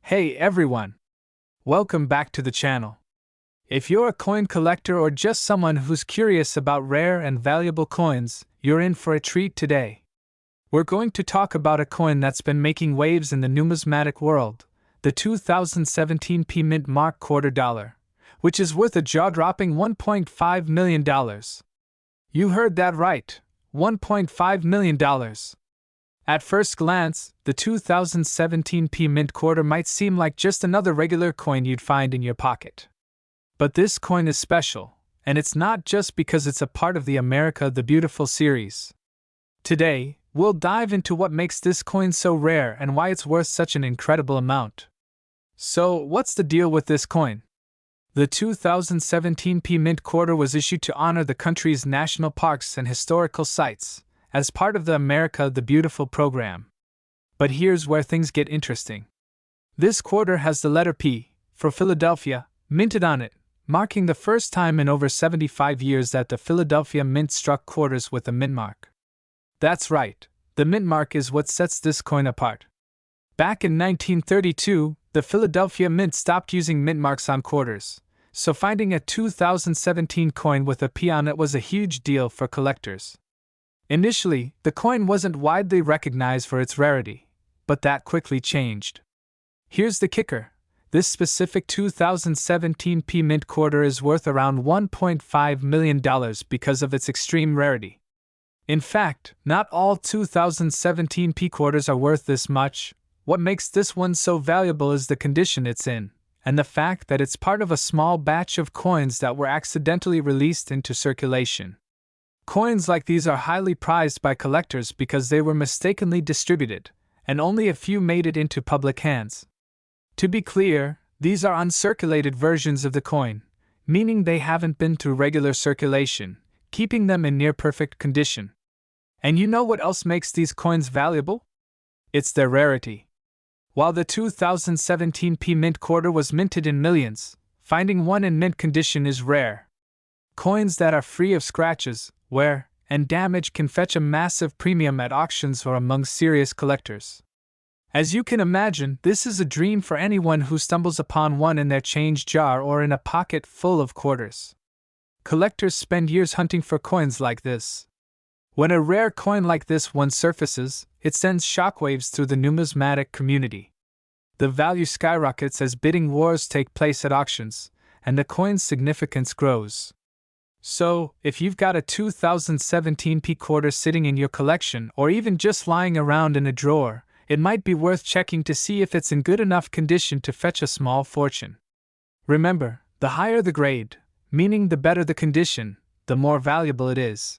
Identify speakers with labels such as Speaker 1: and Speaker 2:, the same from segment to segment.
Speaker 1: Hey everyone! Welcome back to the channel. If you're a coin collector or just someone who's curious about rare and valuable coins, you're in for a treat today. We're going to talk about a coin that's been making waves in the numismatic world, the 2017 Mint Mark quarter dollar, which is worth a jaw-dropping $1.5 million. You heard that right, $1.5 million. At first glance, the 2017 Mint quarter might seem like just another regular coin you'd find in your pocket. But this coin is special, and it's not just because it's a part of the America the Beautiful series. Today, we'll dive into what makes this coin so rare and why it's worth such an incredible amount. So, what's the deal with this coin? The 2017 Mint quarter was issued to honor the country's national parks and historical sites, as part of the America the Beautiful program. But here's where things get interesting. This quarter has the letter P, for Philadelphia, minted on it, marking the first time in over 75 years that the Philadelphia Mint struck quarters with a mint mark. That's right, the mint mark is what sets this coin apart. Back in 1932, the Philadelphia Mint stopped using mint marks on quarters, so finding a 2017 coin with a P on it was a huge deal for collectors. Initially, the coin wasn't widely recognized for its rarity, but that quickly changed. Here's the kicker. This specific 2017 Mint quarter is worth around $1.5 million because of its extreme rarity. In fact, not all 2017 quarters are worth this much. What makes this one so valuable is the condition it's in, and the fact that it's part of a small batch of coins that were accidentally released into circulation. Coins like these are highly prized by collectors because they were mistakenly distributed, and only a few made it into public hands. To be clear, these are uncirculated versions of the coin, meaning they haven't been through regular circulation, keeping them in near-perfect condition. And you know what else makes these coins valuable? It's their rarity. While the 2017 Mint quarter was minted in millions, finding one in mint condition is rare. Coins that are free of scratches, wear, and damage can fetch a massive premium at auctions or among serious collectors. As you can imagine, this is a dream for anyone who stumbles upon one in their change jar or in a pocket full of quarters. Collectors spend years hunting for coins like this. When a rare coin like this one surfaces, it sends shockwaves through the numismatic community. The value skyrockets as bidding wars take place at auctions, and the coin's significance grows. So, if you've got a 2017 quarter sitting in your collection or even just lying around in a drawer, it might be worth checking to see if it's in good enough condition to fetch a small fortune. Remember, the higher the grade, meaning the better the condition, the more valuable it is.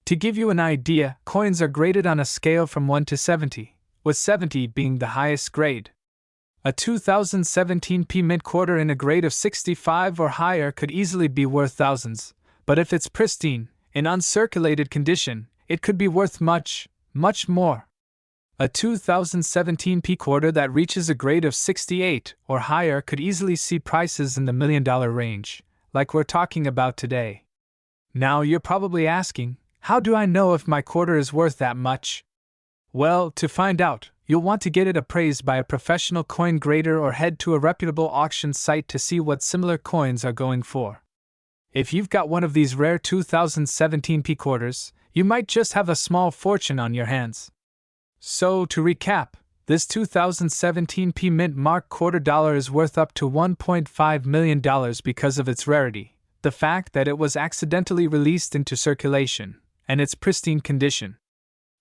Speaker 1: To give you an idea, coins are graded on a scale from 1 to 70, with 70 being the highest grade. A 2017 Mint quarter in a grade of 65 or higher could easily be worth thousands. But if it's pristine, in uncirculated condition, it could be worth much, much more. A 2017 quarter that reaches a grade of 68 or higher could easily see prices in the $1 million range, like we're talking about today. Now you're probably asking, how do I know if my quarter is worth that much? Well, to find out, you'll want to get it appraised by a professional coin grader or head to a reputable auction site to see what similar coins are going for. If you've got one of these rare 2017 quarters, you might just have a small fortune on your hands. So, to recap, this 2017 Mint Mark quarter dollar is worth up to $1.5 million because of its rarity, the fact that it was accidentally released into circulation, and its pristine condition.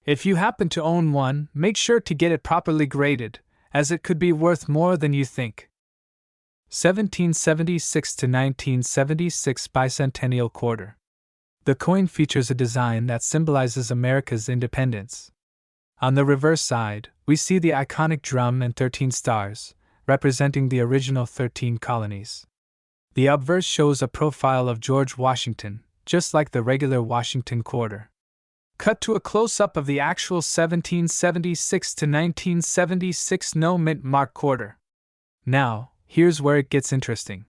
Speaker 1: If you happen to own one, make sure to get it properly graded, as it could be worth more than you think. 1776 to 1976 bicentennial quarter. The coin features a design that symbolizes America's independence. On the reverse side, we see the iconic drum and 13 stars, representing the original 13 colonies. The obverse shows a profile of George Washington, just like the regular Washington quarter. Cut to a close-up of the actual 1776 to 1976 no mint mark quarter. Now, here's where it gets interesting.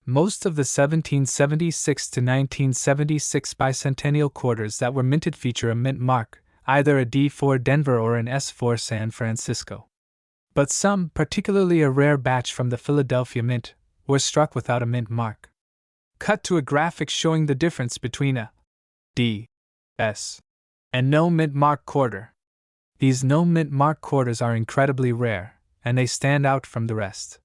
Speaker 1: Most of the 1776 to 1976 bicentennial quarters that were minted feature a mint mark, either a D for Denver or an S for San Francisco. But some, particularly a rare batch from the Philadelphia Mint, were struck without a mint mark. Cut to a graphic showing the difference between a D, S, and no mint mark quarter. These no mint mark quarters are incredibly rare, and they stand out from the rest.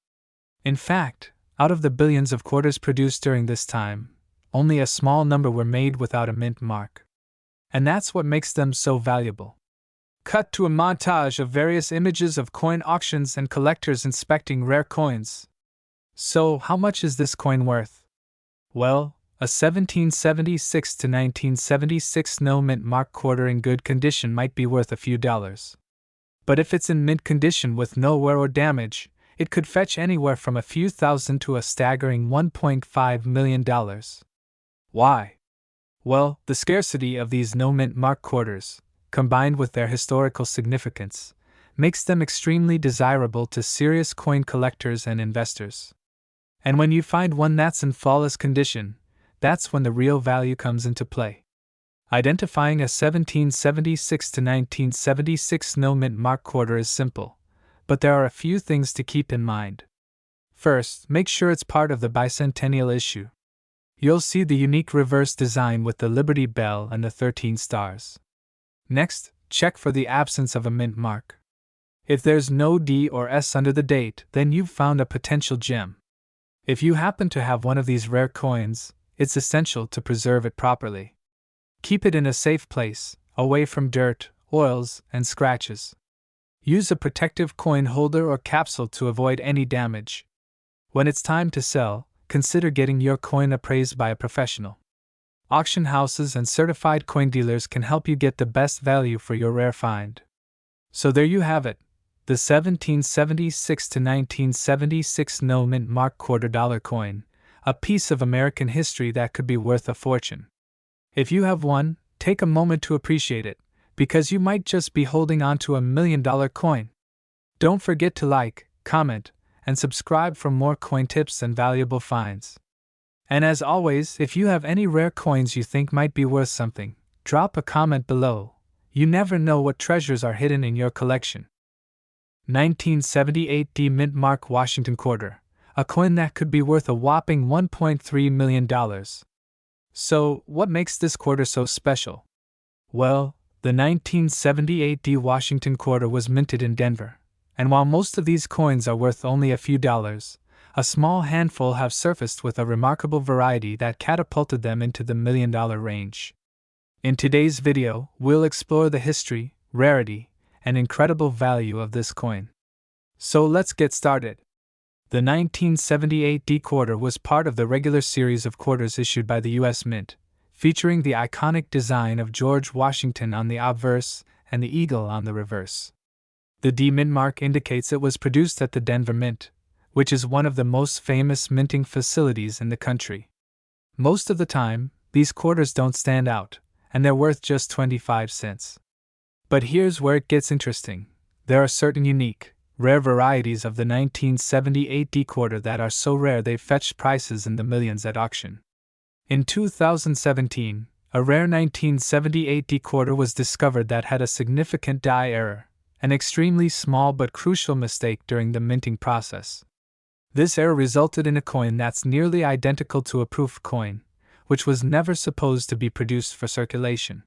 Speaker 1: In fact, out of the billions of quarters produced during this time, only a small number were made without a mint mark. And that's what makes them so valuable. Cut to a montage of various images of coin auctions and collectors inspecting rare coins. So, how much is this coin worth? Well, a 1776 to 1976 no mint mark quarter in good condition might be worth a few dollars. But if it's in mint condition with no wear or damage, it could fetch anywhere from a few thousand to a staggering $1.5 million. Why? Well, the scarcity of these no mint mark quarters, combined with their historical significance, makes them extremely desirable to serious coin collectors and investors. And when you find one that's in flawless condition, that's when the real value comes into play. Identifying a 1776 to 1976 no mint mark quarter is simple, but there are a few things to keep in mind. First, make sure it's part of the bicentennial issue. You'll see the unique reverse design with the Liberty Bell and the 13 stars. Next, check for the absence of a mint mark. If there's no D or S under the date, then you've found a potential gem. If you happen to have one of these rare coins, it's essential to preserve it properly. Keep it in a safe place, away from dirt, oils, and scratches. Use a protective coin holder or capsule to avoid any damage. When it's time to sell, consider getting your coin appraised by a professional. Auction houses and certified coin dealers can help you get the best value for your rare find. So there you have it, the 1776 to 1976 no mint mark $quarter coin, a piece of American history that could be worth a fortune. If you have one, take a moment to appreciate it, because you might just be holding on to $1 million coin. Don't forget to like, comment, and subscribe for more coin tips and valuable finds. And as always, if you have any rare coins you think might be worth something, drop a comment below. You never know what treasures are hidden in your collection. 1978 D Mint Mark Washington Quarter, a coin that could be worth a whopping $1.3 million. So, what makes this quarter so special? Well, the 1978 D Washington Quarter was minted in Denver, and while most of these coins are worth only a few dollars, a small handful have surfaced with a remarkable variety that catapulted them into the $1 million range. In today's video, we'll explore the history, rarity, and incredible value of this coin. So let's get started. The 1978 D quarter was part of the regular series of quarters issued by the U.S. Mint, featuring the iconic design of George Washington on the obverse and the eagle on the reverse. The D Mint mark indicates it was produced at the Denver Mint, which is one of the most famous minting facilities in the country. Most of the time, these quarters don't stand out, and they're worth just 25 cents. But here's where it gets interesting. There are certain unique, rare varieties of the 1978 D quarter that are so rare they've fetched prices in the millions at auction. In 2017, a rare 1978 D quarter was discovered that had a significant die error, an extremely small but crucial mistake during the minting process. This error resulted in a coin that's nearly identical to a proof coin, which was never supposed to be produced for circulation.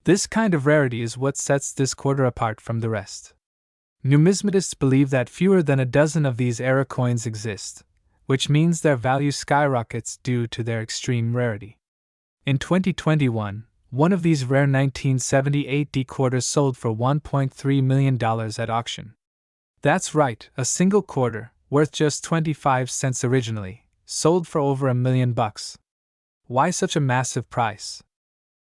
Speaker 1: This kind of rarity is what sets this quarter apart from the rest. Numismatists believe that fewer than a dozen of these error coins exist, which means their value skyrockets due to their extreme rarity. In 2021, one of these rare 1978 D quarters sold for $1.3 million at auction. That's right, a single quarter, worth just 25 cents originally, sold for over $1 million. Why such a massive price?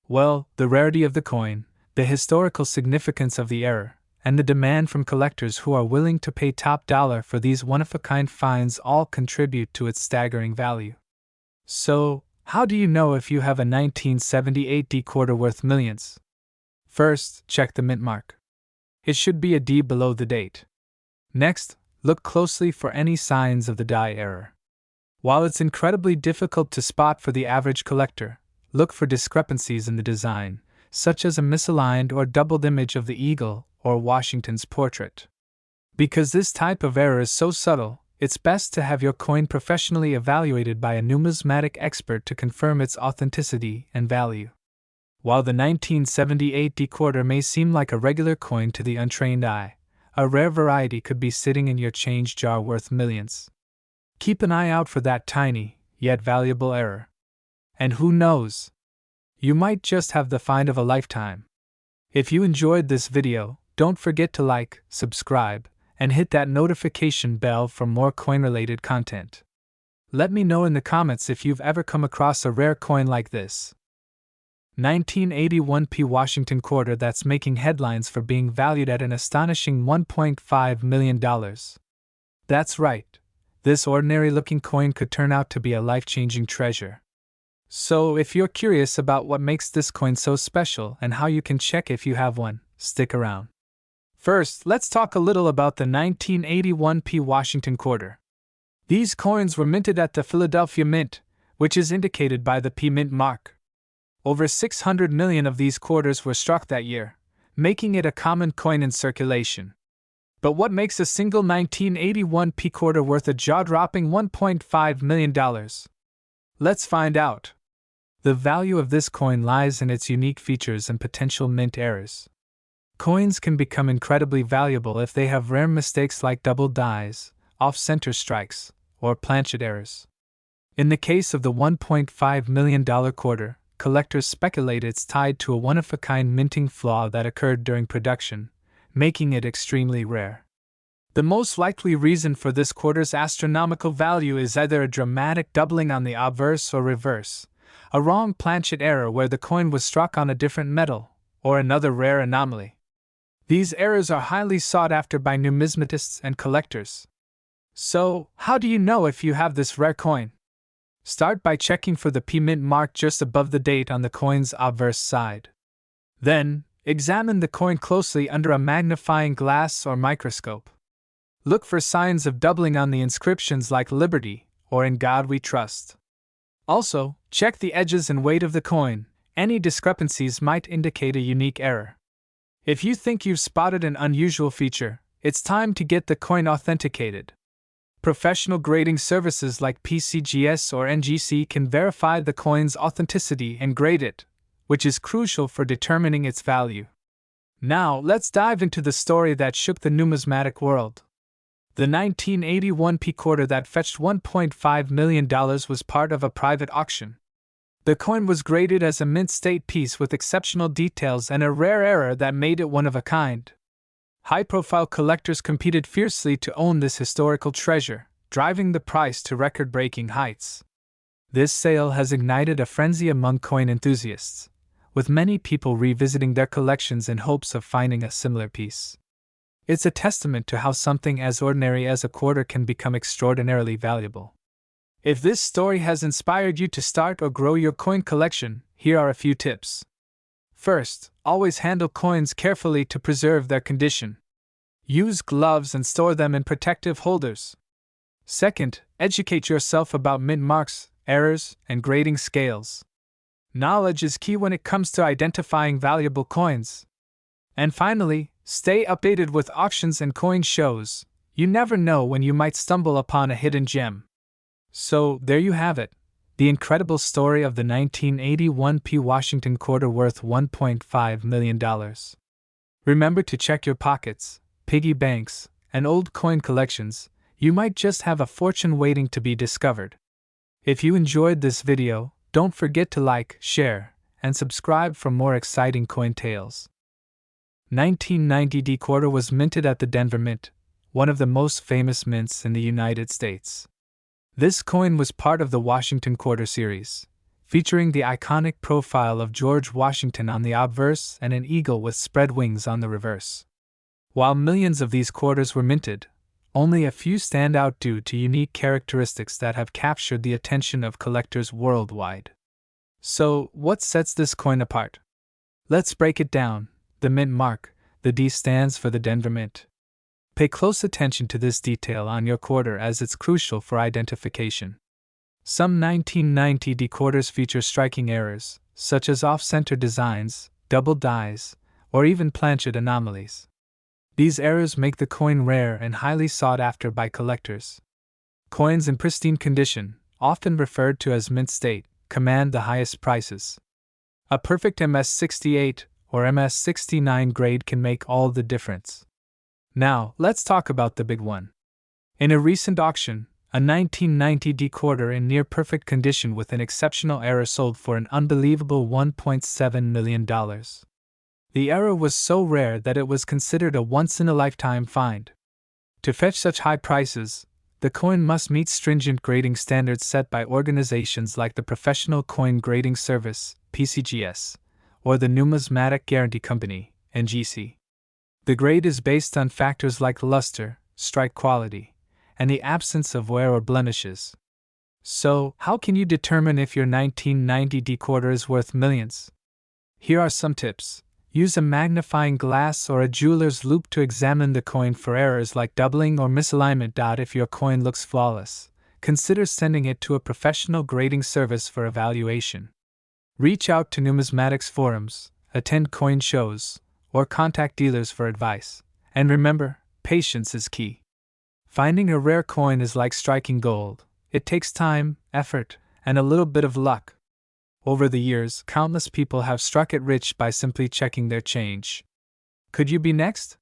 Speaker 1: Well, the rarity of the coin, the historical significance of the error, and the demand from collectors who are willing to pay top dollar for these one-of-a-kind finds all contribute to its staggering value. So, how do you know if you have a 1978 D quarter worth millions? First, check the mint mark. It should be a D below the date. Next, look closely for any signs of the die error. While it's incredibly difficult to spot for the average collector, look for discrepancies in the design, such as a misaligned or doubled image of the eagle or Washington's portrait. Because this type of error is so subtle, it's best to have your coin professionally evaluated by a numismatic expert to confirm its authenticity and value. While the 1978 D-quarter may seem like a regular coin to the untrained eye, a rare variety could be sitting in your change jar worth millions. Keep an eye out for that tiny, yet valuable error. And who knows? You might just have the find of a lifetime. If you enjoyed this video, don't forget to like, subscribe, and hit that notification bell for more coin-related content. Let me know in the comments if you've ever come across a rare coin like this. 1981 Washington quarter that's making headlines for being valued at an astonishing $1.5 million. That's right, this ordinary-looking coin could turn out to be a life-changing treasure. So, if you're curious about what makes this coin so special and how you can check if you have one, stick around. First, let's talk a little about the 1981 Washington quarter. These coins were minted at the Philadelphia Mint, which is indicated by the P Mint mark. Over 600 million of these quarters were struck that year, making it a common coin in circulation. But what makes a single 1981 quarter worth a jaw-dropping $1.5 million? Let's find out. The value of this coin lies in its unique features and potential mint errors. Coins can become incredibly valuable if they have rare mistakes like double dies, off-center strikes, or planchet errors. In the case of the $1.5 million quarter, collectors speculate it's tied to a one-of-a-kind minting flaw that occurred during production, making it extremely rare. The most likely reason for this quarter's astronomical value is either a dramatic doubling on the obverse or reverse, a wrong planchet error where the coin was struck on a different metal, or another rare anomaly. These errors are highly sought after by numismatists and collectors. So, how do you know if you have this rare coin? Start by checking for the P Mint mark just above the date on the coin's obverse side. Then, examine the coin closely under a magnifying glass or microscope. Look for signs of doubling on the inscriptions like Liberty or In God We Trust. Also, check the edges and weight of the coin. Any discrepancies might indicate a unique error. If you think you've spotted an unusual feature, it's time to get the coin authenticated. Professional grading services like PCGS or NGC can verify the coin's authenticity and grade it, which is crucial for determining its value. Now, let's dive into the story that shook the numismatic world. The 1981 quarter that fetched $1.5 million was part of a private auction. The coin was graded as a mint state piece with exceptional details and a rare error that made it one of a kind. High-profile collectors competed fiercely to own this historical treasure, driving the price to record-breaking heights. This sale has ignited a frenzy among coin enthusiasts, with many people revisiting their collections in hopes of finding a similar piece. It's a testament to how something as ordinary as a quarter can become extraordinarily valuable. If this story has inspired you to start or grow your coin collection, here are a few tips. First, always handle coins carefully to preserve their condition. Use gloves and store them in protective holders. Second, educate yourself about mint marks, errors, and grading scales. Knowledge is key when it comes to identifying valuable coins. And finally, stay updated with auctions and coin shows. You never know when you might stumble upon a hidden gem. So, there you have it, the incredible story of the 1981 Washington quarter worth $1.5 million. Remember to check your pockets, piggy banks, and old coin collections. You might just have a fortune waiting to be discovered. If you enjoyed this video, don't forget to like, share, and subscribe for more exciting coin tales. 1990 D quarter was minted at the Denver Mint, one of the most famous mints in the United States. This coin was part of the Washington Quarter series, featuring the iconic profile of George Washington on the obverse and an eagle with spread wings on the reverse. While millions of these quarters were minted, only a few stand out due to unique characteristics that have captured the attention of collectors worldwide. So, what sets this coin apart? Let's break it down. The mint mark, the D stands for the Denver Mint. Pay close attention to this detail on your quarter as it's crucial for identification. Some 1990 D quarters feature striking errors, such as off-center designs, double dies, or even planchet anomalies. These errors make the coin rare and highly sought after by collectors. Coins in pristine condition, often referred to as mint state, command the highest prices. A perfect MS-68 or MS-69 grade can make all the difference. Now, let's talk about the big one. In a recent auction, a 1990 D-quarter in near-perfect condition with an exceptional error sold for an unbelievable $1.7 million. The error was so rare that it was considered a once-in-a-lifetime find. To fetch such high prices, the coin must meet stringent grading standards set by organizations like the Professional Coin Grading Service, PCGS, or the Numismatic Guarantee Company, NGC. The grade is based on factors like luster, strike quality, and the absence of wear or blemishes. So, how can you determine if your 1990 D-quarter is worth millions? Here are some tips. Use a magnifying glass or a jeweler's loupe to examine the coin for errors like doubling or misalignment. If your coin looks flawless, consider sending it to a professional grading service for evaluation. Reach out to numismatics forums, attend coin shows, or contact dealers for advice. And remember, patience is key. Finding a rare coin is like striking gold. It takes time, effort, and a little bit of luck. Over the years, countless people have struck it rich by simply checking their change. Could you be next?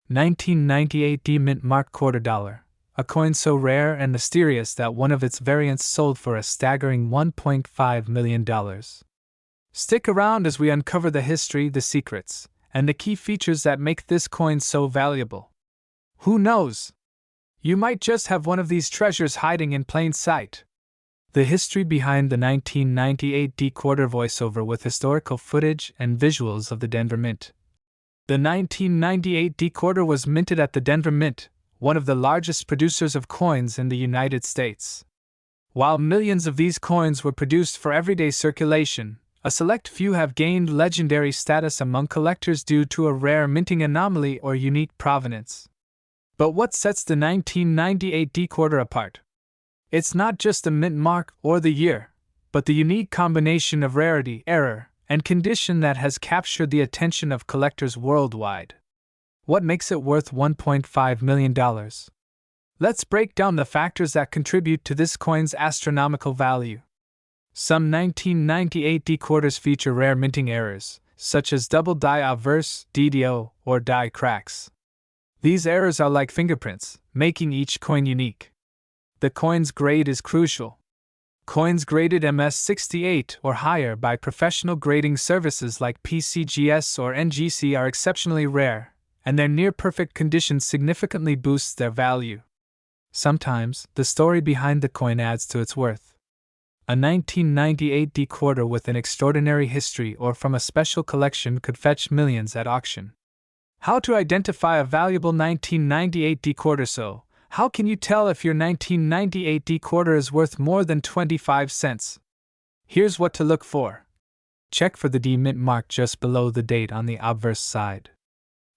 Speaker 1: 1998 D Mint Mark Quarter Dollar, a coin so rare and mysterious that one of its variants sold for a staggering $1.5 million. Stick around as we uncover the history, the secrets, and the key features that make this coin so valuable. Who knows? You might just have one of these treasures hiding in plain sight. The history behind the 1998 D-quarter voiceover with historical footage and visuals of the Denver Mint. The 1998 D-quarter was minted at the Denver Mint, one of the largest producers of coins in the United States. While millions of these coins were produced for everyday circulation, a select few have gained legendary status among collectors due to a rare minting anomaly or unique provenance. But what sets the 1998 D-quarter apart? It's not just the mint mark or the year, but the unique combination of rarity, error, and condition that has captured the attention of collectors worldwide. What makes it worth $1.5 million? Let's break down the factors that contribute to this coin's astronomical value. Some 1998 D-quarters feature rare minting errors, such as double die obverse, DDO, or die cracks. These errors are like fingerprints, making each coin unique. The coin's grade is crucial. Coins graded MS-68 or higher by professional grading services like PCGS or NGC are exceptionally rare, and their near-perfect condition significantly boosts their value. Sometimes, the story behind the coin adds to its worth. A 1998 D-quarter with an extraordinary history or from a special collection could fetch millions at auction. How to identify a valuable 1998 D-quarter? How can you tell if your 1998 D-quarter is worth more than 25 cents? Here's what to look for. Check for the D mint mark just below the date on the obverse side.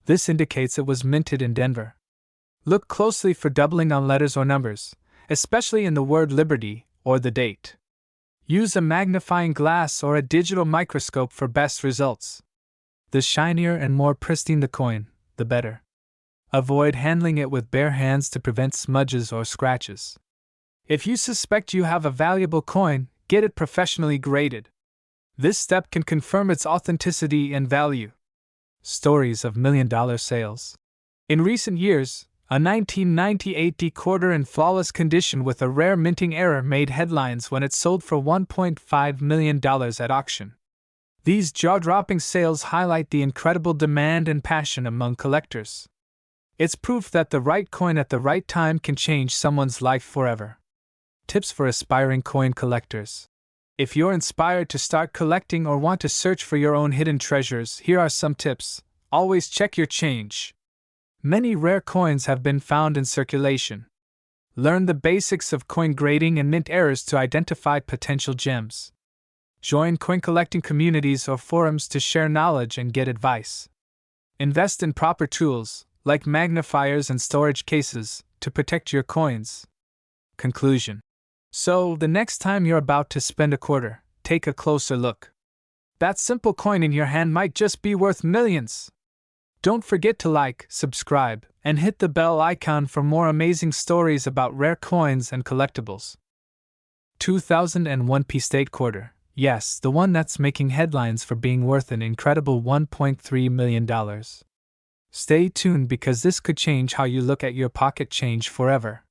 Speaker 1: This indicates it was minted in Denver. Look closely for doubling on letters or numbers, especially in the word Liberty or the date. Use a magnifying glass or a digital microscope for best results. The shinier and more pristine the coin, the better. Avoid handling it with bare hands to prevent smudges or scratches. If you suspect you have a valuable coin, get it professionally graded. This step can confirm its authenticity and value. Stories of million-dollar sales. In recent years, a 1998 D-quarter in flawless condition with a rare minting error made headlines when it sold for $1.5 million at auction. These jaw-dropping sales highlight the incredible demand and passion among collectors. It's proof that the right coin at the right time can change someone's life forever. Tips for aspiring coin collectors. If you're inspired to start collecting or want to search for your own hidden treasures, here are some tips. Always check your change. Many rare coins have been found in circulation. Learn the basics of coin grading and mint errors to identify potential gems. Join coin collecting communities or forums to share knowledge and get advice. Invest in proper tools, like magnifiers and storage cases, to protect your coins. Conclusion. So, the next time you're about to spend a quarter, take a closer look. That simple coin in your hand might just be worth millions. Don't forget to like, subscribe, and hit the bell icon for more amazing stories about rare coins and collectibles. 2001 P State Quarter. Yes, the one that's making headlines for being worth an incredible $1.3 million. Stay tuned because this could change how you look at your pocket change forever.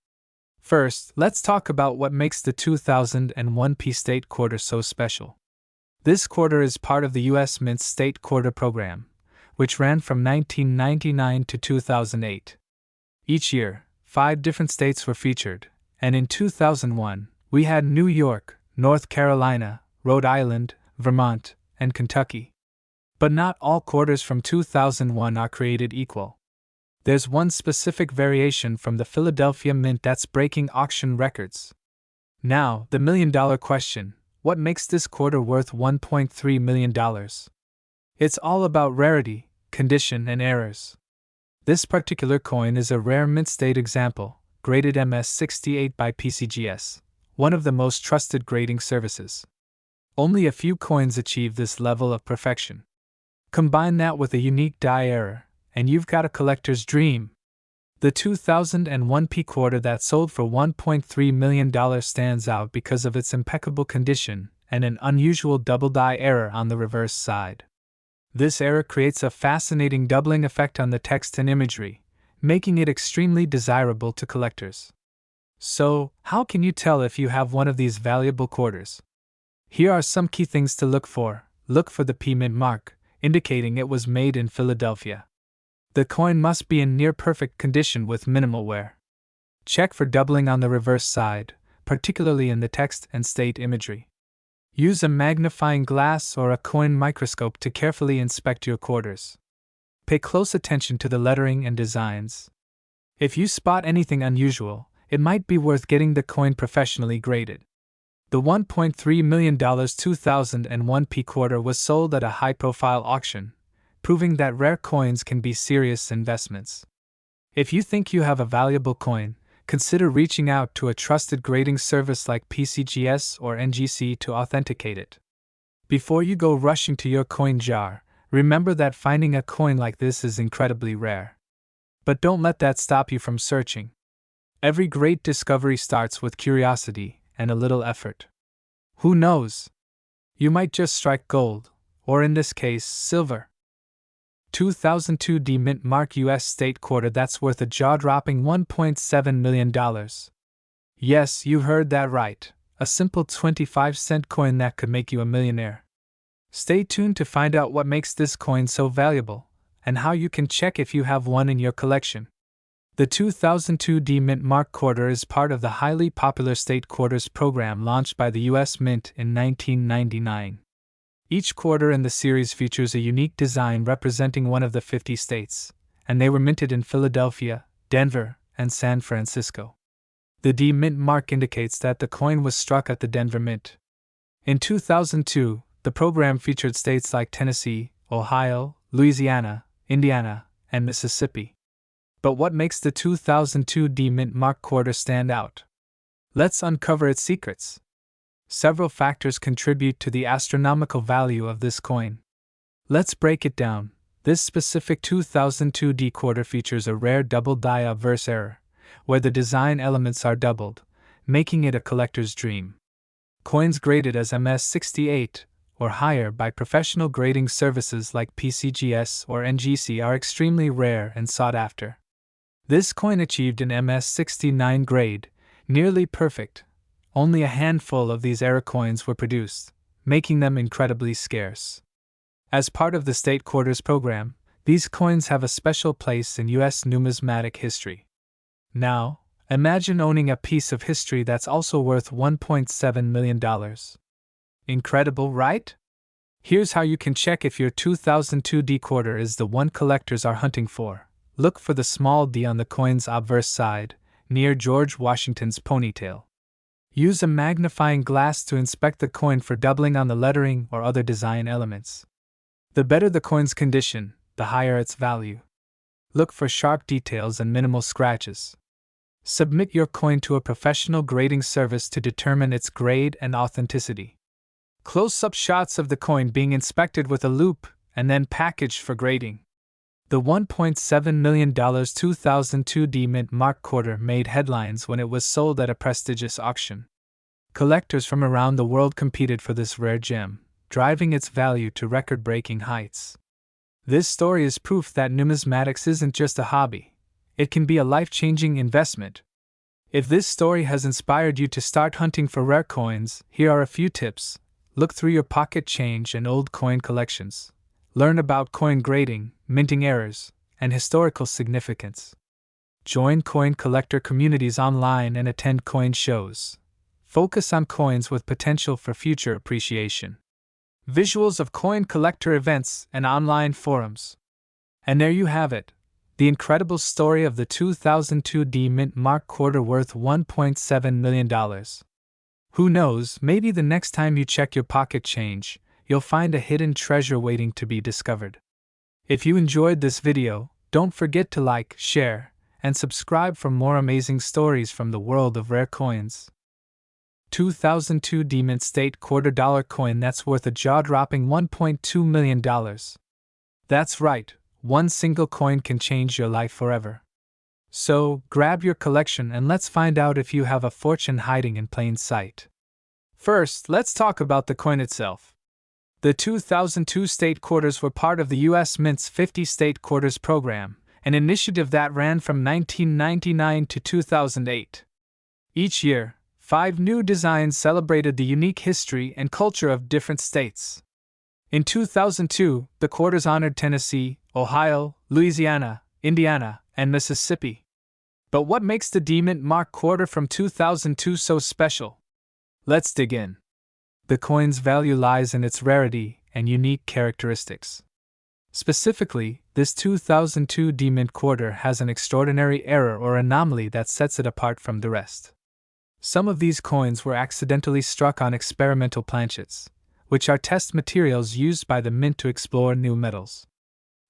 Speaker 1: First, let's talk about what makes the 2001 P State Quarter so special. This quarter is part of the U.S. Mint's State Quarter program, which ran from 1999 to 2008. Each year, 5 different states were featured, and in 2001, we had New York, North Carolina, Rhode Island, Vermont, and Kentucky. But not all quarters from 2001 are created equal. There's one specific variation from the Philadelphia Mint that's breaking auction records. Now, the million-dollar question: what makes this quarter worth $1.3 million? It's all about rarity, condition, and errors. This particular coin is a rare mint state example, graded MS68 by PCGS, one of the most trusted grading services. Only a few coins achieve this level of perfection. Combine that with a unique die error, and you've got a collector's dream. The 2001 P quarter that sold for $1.3 million stands out because of its impeccable condition and an unusual double die error on the reverse side. This error creates a fascinating doubling effect on the text and imagery, making it extremely desirable to collectors. So, how can you tell if you have one of these valuable quarters? Here are some key things to look for. Look for the P Mint mark, indicating it was made in Philadelphia. The coin must be in near-perfect condition with minimal wear. Check for doubling on the reverse side, particularly in the text and state imagery. Use a magnifying glass or a coin microscope to carefully inspect your quarters. Pay close attention to the lettering and designs. If you spot anything unusual, it might be worth getting the coin professionally graded. The $1.3 million 2001 P quarter was sold at a high-profile auction, proving that rare coins can be serious investments. If you think you have a valuable coin, consider reaching out to a trusted grading service like PCGS or NGC to authenticate it. Before you go rushing to your coin jar, remember that finding a coin like this is incredibly rare. But don't let that stop you from searching. Every great discovery starts with curiosity and a little effort. Who knows? You might just strike gold, or in this case, silver. 2002 D Mint Mark US State Quarter that's worth a jaw-dropping $1.7 million. Yes, you heard that right. A simple 25-cent coin that could make you a millionaire. Stay tuned to find out what makes this coin so valuable, and how you can check if you have one in your collection. The 2002 D Mint Mark Quarter is part of the highly popular State Quarters program launched by the U.S. Mint in 1999. Each quarter in the series features a unique design representing one of the 50 states, and they were minted in Philadelphia, Denver, and San Francisco. The D Mint mark indicates that the coin was struck at the Denver Mint. In 2002, the program featured states like Tennessee, Ohio, Louisiana, Indiana, and Mississippi. But what makes the 2002 D Mint Mark Quarter stand out? Let's uncover its secrets. Several factors contribute to the astronomical value of this coin. Let's break it down. This specific 2002 D quarter features a rare double die obverse error, where the design elements are doubled, making it a collector's dream. Coins graded as MS68 or higher by professional grading services like PCGS or NGC are extremely rare and sought after. This coin achieved an MS69 grade, nearly perfect. Only a handful of these error coins were produced, making them incredibly scarce. As part of the State Quarters program, these coins have a special place in U.S. numismatic history. Now, imagine owning a piece of history that's also worth $1.7 million. Incredible, right? Here's how you can check if your 2002 D quarter is the one collectors are hunting for. Look for the small D on the coin's obverse side, near George Washington's ponytail. Use a magnifying glass to inspect the coin for doubling on the lettering or other design elements. The better the coin's condition, the higher its value. Look for sharp details and minimal scratches. Submit your coin to a professional grading service to determine its grade and authenticity. Close-up shots of the coin being inspected with a loupe and then packaged for grading. The $1.7 million 2002 D-Mint Mark quarter made headlines when it was sold at a prestigious auction. Collectors from around the world competed for this rare gem, driving its value to record-breaking heights. This story is proof that numismatics isn't just a hobby. It can be a life-changing investment. If this story has inspired you to start hunting for rare coins, here are a few tips. Look through your pocket change and old coin collections. Learn about coin grading, minting errors, and historical significance. Join coin collector communities online and attend coin shows. Focus on coins with potential for future appreciation. Visuals of coin collector events and online forums. And there you have it, the incredible story of the 2002 D-Mint Mark quarter worth $1.7 million. Who knows, maybe the next time you check your pocket change, you'll find a hidden treasure waiting to be discovered. If you enjoyed this video, don't forget to like, share, and subscribe for more amazing stories from the world of rare coins. 2002 D-Mint State $quarter coin that's worth a jaw-dropping $1.2 million. That's right, one single coin can change your life forever. So, grab your collection and let's find out if you have a fortune hiding in plain sight. First, let's talk about the coin itself. The 2002 state quarters were part of the U.S. Mint's 50 State Quarters program, an initiative that ran from 1999 to 2008. Each year, 5 new designs celebrated the unique history and culture of different states. In 2002, the quarters honored Tennessee, Ohio, Louisiana, Indiana, and Mississippi. But what makes the D-Mint Mark quarter from 2002 so special? Let's dig in. The coin's value lies in its rarity and unique characteristics. Specifically, this 2002 D-Mint quarter has an extraordinary error or anomaly that sets it apart from the rest. Some of these coins were accidentally struck on experimental planchets, which are test materials used by the Mint to explore new metals.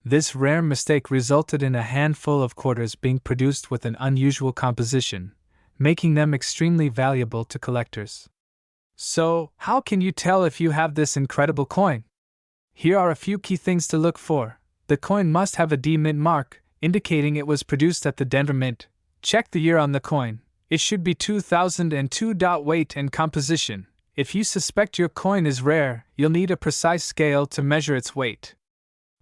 Speaker 1: This rare mistake resulted in a handful of quarters being produced with an unusual composition, making them extremely valuable to collectors. So, how can you tell if you have this incredible coin? Here are a few key things to look for. The coin must have a D-Mint mark, indicating it was produced at the Denver Mint. Check the year on the coin. It should be 2002. Weight and composition. If you suspect your coin is rare, you'll need a precise scale to measure its weight.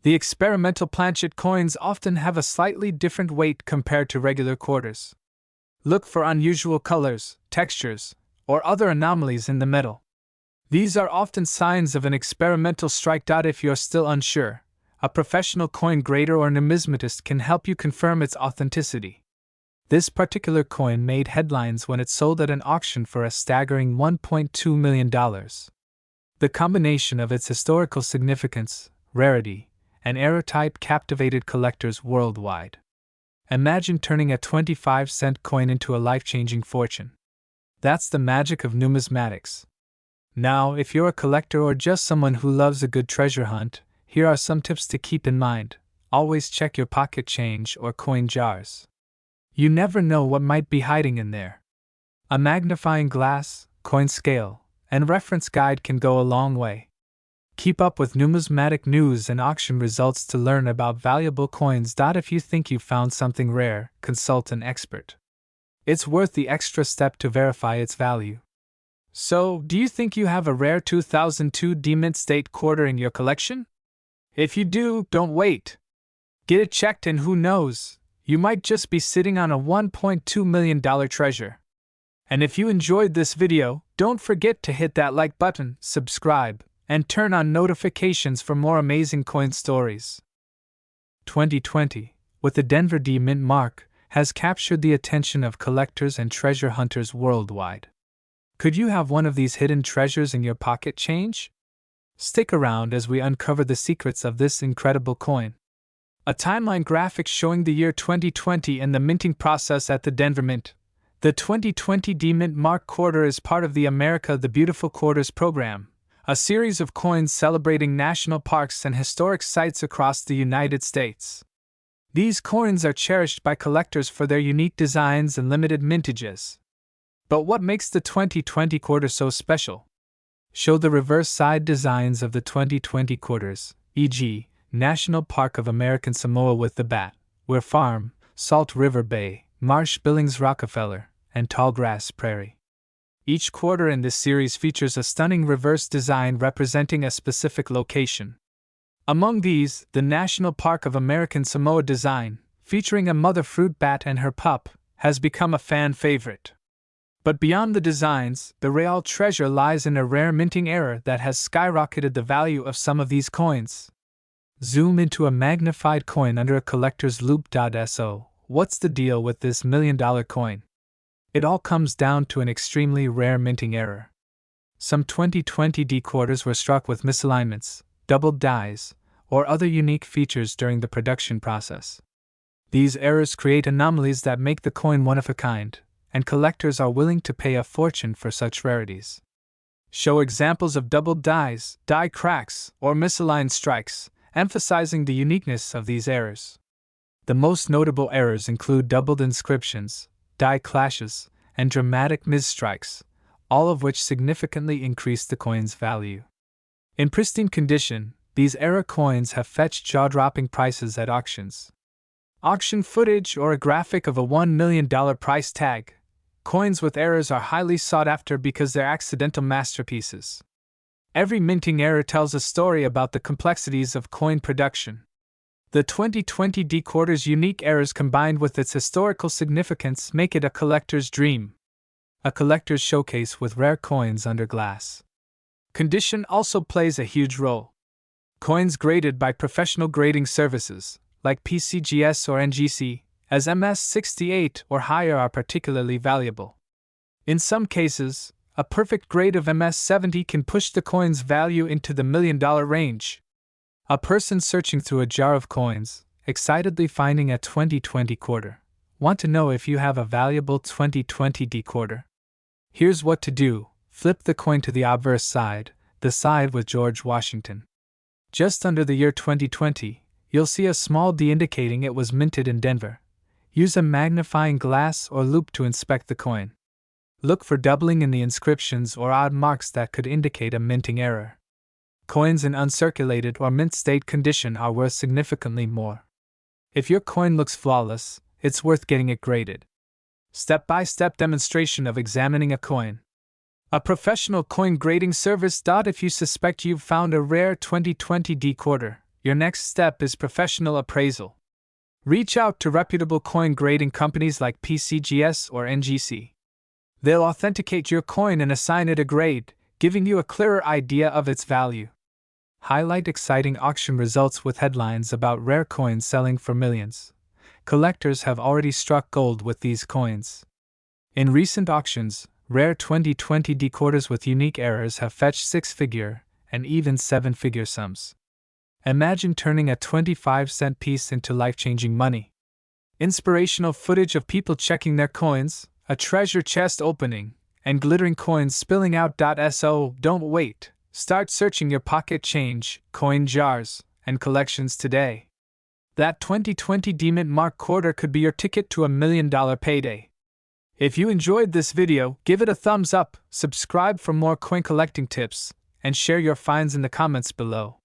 Speaker 1: The experimental planchet coins often have a slightly different weight compared to regular quarters. Look for unusual colors, textures, or other anomalies in the metal. These are often signs of an experimental strike. If you're still unsure, a professional coin grader or numismatist can help you confirm its authenticity. This particular coin made headlines when it sold at an auction for a staggering $1.2 million. The combination of its historical significance, rarity, and error type captivated collectors worldwide. Imagine turning a 25-cent coin into a life-changing fortune. That's the magic of numismatics. Now, if you're a collector or just someone who loves a good treasure hunt, here are some tips to keep in mind. Always check your pocket change or coin jars. You never know what might be hiding in there. A magnifying glass, coin scale, and reference guide can go a long way. Keep up with numismatic news and auction results to learn about valuable coins. If you think you found something rare, consult an expert. It's worth the extra step to verify its value. So, do you think you have a rare 2002 D-Mint State quarter in your collection? If you do, don't wait. Get it checked and who knows, you might just be sitting on a $1.2 million treasure. And if you enjoyed this video, don't forget to hit that like button, subscribe, and turn on notifications for more amazing coin stories. 2020, with the Denver D-Mint mark, has captured the attention of collectors and treasure hunters worldwide. Could you have one of these hidden treasures in your pocket change? Stick around as we uncover the secrets of this incredible coin. A timeline graphic showing the year 2020 and the minting process at the Denver Mint. The 2020 D-Mint Mark quarter is part of the America the Beautiful Quarters program, a series of coins celebrating national parks and historic sites across the United States. These coins are cherished by collectors for their unique designs and limited mintages. But what makes the 2020 quarter so special? Show the reverse side designs of the 2020 quarters, e.g., National Park of American Samoa with the Bat, Ware Farm, Salt River Bay, Marsh Billings Rockefeller, and Tallgrass Prairie. Each quarter in this series features a stunning reverse design representing a specific location. Among these, the National Park of American Samoa design, featuring a mother fruit bat and her pup, has become a fan favorite. But beyond the designs, the real treasure lies in a rare minting error that has skyrocketed the value of some of these coins. Zoom into a magnified coin under a collector's loupe. So, what's the deal with this $1 million coin? It all comes down to an extremely rare minting error. Some 2020 D quarters were struck with misalignments, doubled dies, or other unique features during the production process. These errors create anomalies that make the coin one of a kind, and collectors are willing to pay a fortune for such rarities. Show examples of doubled dies, die cracks, or misaligned strikes, emphasizing the uniqueness of these errors. The most notable errors include doubled inscriptions, die clashes, and dramatic misstrikes, all of which significantly increase the coin's value. In pristine condition, these error coins have fetched jaw-dropping prices at auctions. Auction footage or a graphic of a $1 million price tag. Coins with errors are highly sought after because they're accidental masterpieces. Every minting error tells a story about the complexities of coin production. The 2020 D quarter's unique errors combined with its historical significance make it a collector's dream. A collector's showcase with rare coins under glass. Condition also plays a huge role. Coins graded by professional grading services, like PCGS or NGC, as MS68 or higher are particularly valuable. In some cases, a perfect grade of MS70 can push the coin's value into the $1 million range. A person searching through a jar of coins, excitedly finding a 2020 quarter. Want to know if you have a valuable 2020 D quarter? Here's what to do: flip the coin to the obverse side, the side with George Washington. Just under the year 2020, you'll see a small D indicating it was minted in Denver. Use a magnifying glass or loupe to inspect the coin. Look for doubling in the inscriptions or odd marks that could indicate a minting error. Coins in uncirculated or mint state condition are worth significantly more. If your coin looks flawless, it's worth getting it graded. Step-by-step demonstration of examining a coin. A professional coin grading service. If you suspect you've found a rare 2020 D quarter, your next step is professional appraisal. Reach out to reputable coin grading companies like PCGS or NGC. They'll authenticate your coin and assign it a grade, giving you a clearer idea of its value. Highlight exciting auction results with headlines about rare coins selling for millions. Collectors have already struck gold with these coins. In recent auctions, rare 2020 D quarters with unique errors have fetched 6-figure and even 7-figure sums. Imagine turning a 25-cent piece into life-changing money. Inspirational footage of people checking their coins, a treasure chest opening, and glittering coins spilling out. So don't wait. Start searching your pocket change, coin jars, and collections today. That 2020 D Mint Mark quarter could be your ticket to $1 million payday. If you enjoyed this video, give it a thumbs up, subscribe for more coin collecting tips, and share your finds in the comments below.